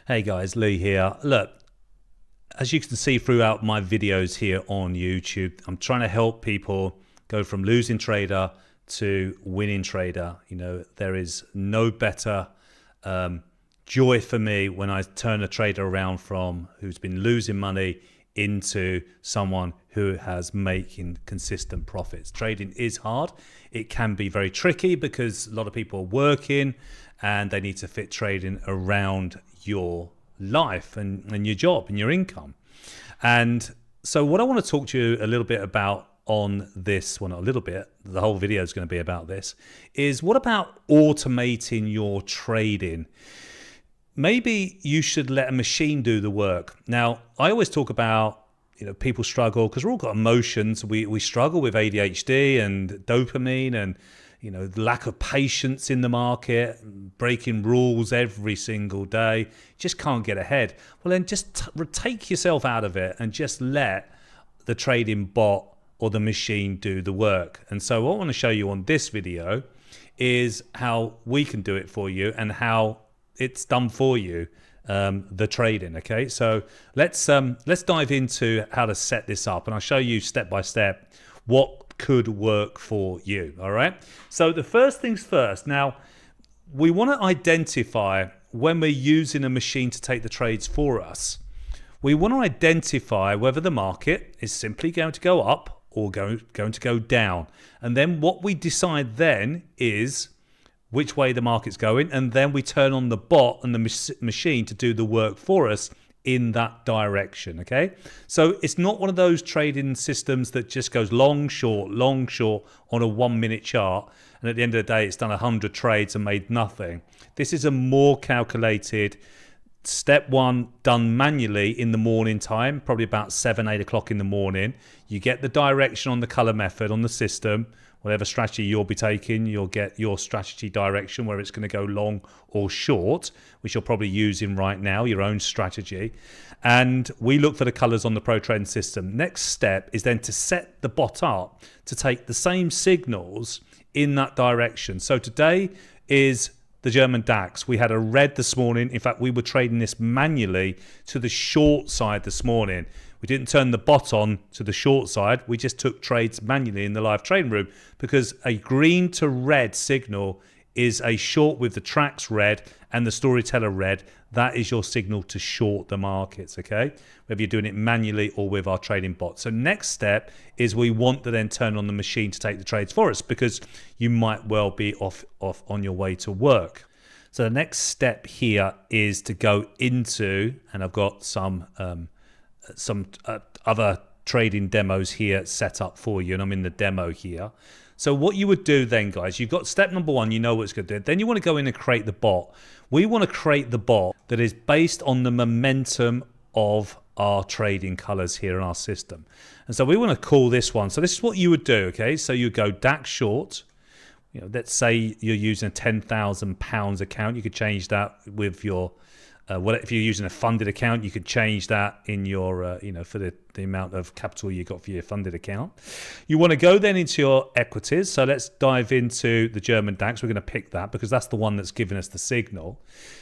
Hey guys, Lee here. Look, as you can see throughout my videos here on YouTube, I'm trying to help people go from losing trader to winning trader. You know, there is no better joy for me when I turn a trader around from who's been losing money into someone who has making consistent profits. Trading is hard. It can be very tricky because a lot of people are working and they need to fit trading around your life and your job and your income. And so what I want to talk to you a little bit about on this, well, not a little bit, the whole video is going to be about this, is what about automating your trading? Maybe you should let a machine do the work. Now, I always talk about, people struggle because we've all got emotions. We struggle with ADHD and dopamine and, the lack of patience in the market, breaking rules every single day. Just can't get ahead. Well, then just take yourself out of it and just let the trading bot or the machine do the work. And so what I want to show you on this video is how we can do it for you and how it's done for you, the trading. Okay, so let's dive into how to set this up, and I'll show you step by step what could work for you. All right, so the first things first. Now we want to identify when we're using a machine to take the trades for us. We want to identify whether the market is simply going to go up or going to go down, and then what we decide then is which way the market's going, and then we turn on the bot and the machine to do the work for us in that direction. Okay, so it's not one of those trading systems that just goes long short on a 1 minute chart, and at the end of the day it's done 100 trades and made nothing. This is a more calculated step one, done manually in the morning time, probably about 7-8 o'clock in the morning. You get the direction on the color method on the system. Whatever strategy you'll be taking, you'll get your strategy direction, where it's going to go long or short, which you're probably using right now, your own strategy. And we look for the colors on the Pro Trading system. Next step is then to set the bot up to take the same signals in that direction. So today is the German DAX. We had a red this morning. In fact, we were trading this manually to the short side this morning. We didn't turn the bot on to the short side. We just took trades manually in the live trading room, because a green to red signal is a short with the tracks red and the storyteller red. That is your signal to short the markets, okay? Whether you're doing it manually or with our trading bot. So next step is we want to then turn on the machine to take the trades for us, because you might well be off on your way to work. So the next step here is to go into, and I've got some other trading demos here set up for you, and I'm in the demo here. So what you would do then, guys, you've got step number one, you know what it's going to do. Then you want to go in and create the bot. We want to create the bot that is based on the momentum of our trading colors here in our system. And so we want to call this one. So this is what you would do, okay? So you go DAX short. Let's say you're using a £10,000 account. You could change that with your if you're using a funded account, you could change that in your, for the amount of capital you got for your funded account. You want to go then into your equities. So let's dive into the German DAX. We're going to pick that because that's the one that's giving us the signal.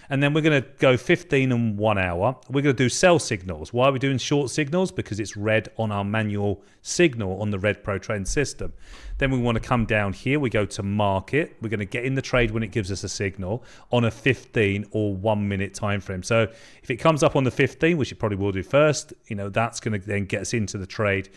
And then we're going to go 15 and 1 hour. We're going to do sell signals. Why are we doing short signals? Because it's red on our manual signal on the red Pro Trading system. Then we want to come down here. We go to market. We're going to get in the trade when it gives us a signal on a 15 or 1 minute time frame. So if it comes up on the 15, which it probably will do first, that's going to then get us into the trade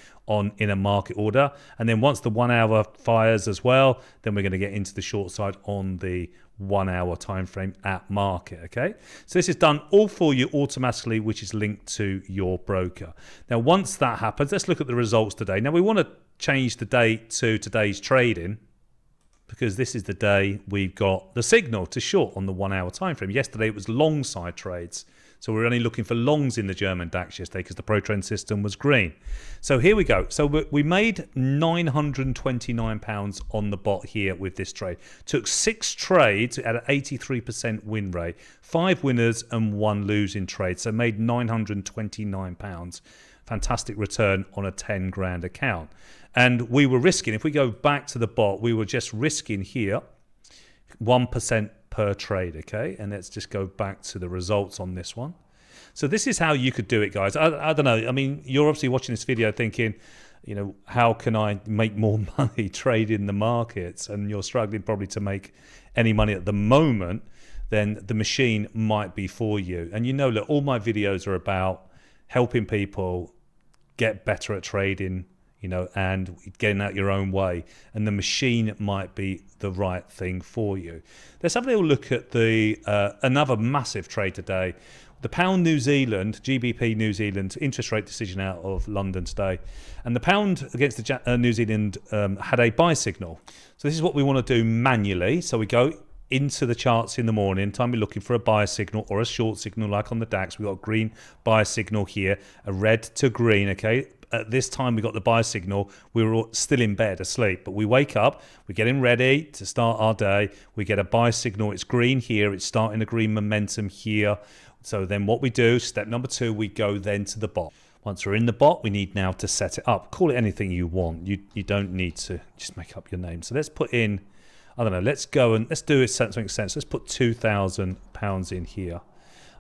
in a market order. And then once the 1 hour fires as well, then we're going to get into the short side on the 1 hour time frame at market. Okay, so this is done all for you automatically, which is linked to your broker. Now once that happens, let's look at the results today. Now we want to change the date to today's trading, because this is the day we've got the signal to short on the 1 hour time frame. Yesterday it was long side trades, so we're only looking for longs in the German DAX yesterday because the Pro Trend system was green. So here we go. So we made £929 on the bot here with this trade. Took 6 trades at an 83% win rate, 5 winners and 1 losing trade. So made £929. Fantastic return on a 10 grand account. And we were risking, if we go back to the bot, we were just risking here 1% per trade, okay? And let's just go back to the results on this one. So this is how you could do it, guys. I don't know. I mean, you're obviously watching this video thinking, you know, how can I make more money trading the markets? And you're struggling probably to make any money at the moment. Then the machine might be for you. And you know, look, all my videos are about helping people get better at trading, you know, and getting out your own way. And the machine might be the right thing for you. Let's have a little look at the another massive trade today. The pound New Zealand, GBP New Zealand, interest rate decision out of London today. And the pound against the New Zealand had a buy signal. So this is what we want to do manually. So we go into the charts in the morning, time we're looking for a buy signal or a short signal like on the DAX. We've got a green buy signal here, a red to green, okay? At this time we got the buy signal, we were still in bed asleep, but we wake up, we're getting ready to start our day, we get a buy signal, it's green here, it's starting a green momentum here. So then what we do, step number 2, we go then to the bot. Once we're in the bot, we need now to set it up. Call it anything you want. You don't need to just make up your name. So let's put in, I don't know, let's go and let's do it something sense. Let's put £2,000 in here.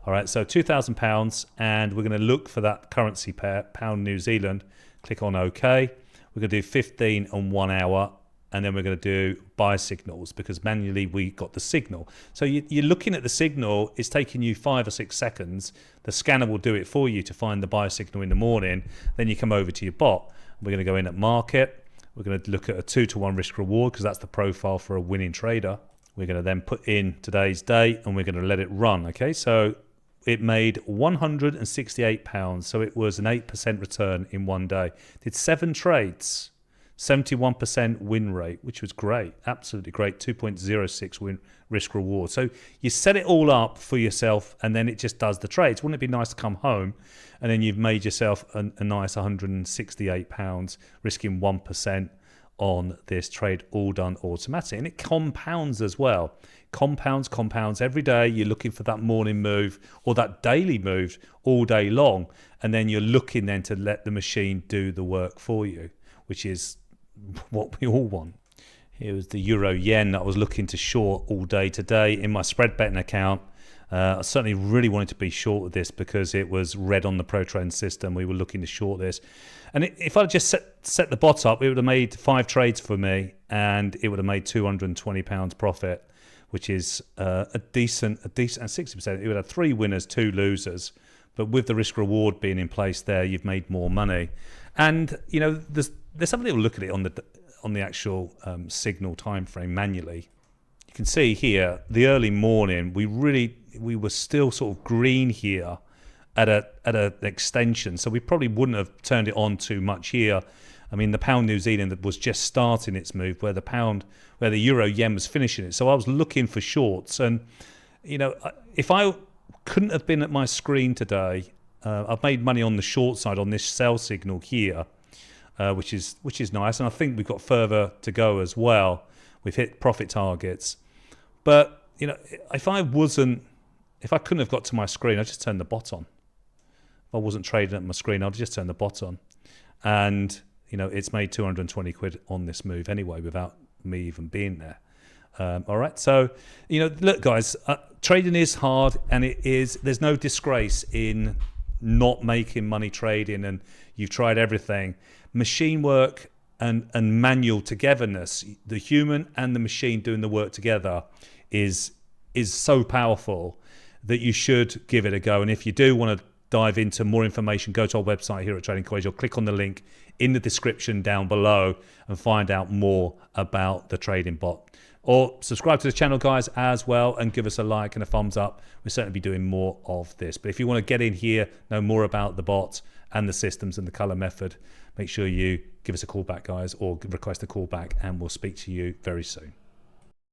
All right, so £2,000, and we're going to look for that currency pair, pound New Zealand. Click on OK. We're going to do 15 and 1 hour, and then we're going to do buy signals because manually we got the signal. So you're looking at the signal, it's taking you 5 or 6 seconds. The scanner will do it for you to find the buy signal in the morning. Then you come over to your bot. We're going to go in at market. We're going to look at a 2-to-1 risk reward because that's the profile for a winning trader. We're going to then put in today's date and we're going to let it run. Okay, so it made £168. So it was an 8% return in one day. Did 7 trades. 71% win rate, which was great, absolutely great, 2.06 win risk reward. So you set it all up for yourself and then it just does the trades. Wouldn't it be nice to come home and then you've made yourself a nice £168, risking 1% on this trade, all done automatically. And it compounds as well. Compounds every day. You're looking for that morning move or that daily move all day long. And then you're looking then to let the machine do the work for you, which is what we all want. Here was the euro yen that I was looking to short all day today in my spread betting account. I certainly really wanted to be short of this because it was red on the pro trend system. We were looking to short this, and if I just set the bot up, it would have made 5 trades for me and it would have made £220 profit, which is a decent 60%. It would have 3 winners, 2 losers, but with the risk reward being in place there, you've made more money. And you know, let's have a little look at it on the actual signal time frame manually. You can see here the early morning we were still sort of green here at an extension, so we probably wouldn't have turned it on too much here. I mean, the pound New Zealand was just starting its move where the euro yen was finishing it. So I was looking for shorts, and you know, if I couldn't have been at my screen today, I've made money on the short side on this sell signal here, which is nice, and I think we've got further to go as well. We've hit profit targets, but you know, if I couldn't have got to my screen, I'd just turn the bot on. If I wasn't trading at my screen, I'd just turn the bot on, and you know, it's made 220 quid on this move anyway without me even being there. All right, so you know, look, guys, trading is hard, and there's no disgrace in not making money trading, and you've tried everything. Machine work and manual togetherness, the human and the machine doing the work together is so powerful that you should give it a go. And if you do want to dive into more information, go to our website here at Trading Equation, or click on the link in the description down below and find out more about the trading bot. Or subscribe to the channel, guys, as well, and give us a like and a thumbs up. We'll certainly be doing more of this. But if you want to get in here, know more about the bot and the systems and the color method, make sure you give us a call back, guys, or request a call back, and we'll speak to you very soon.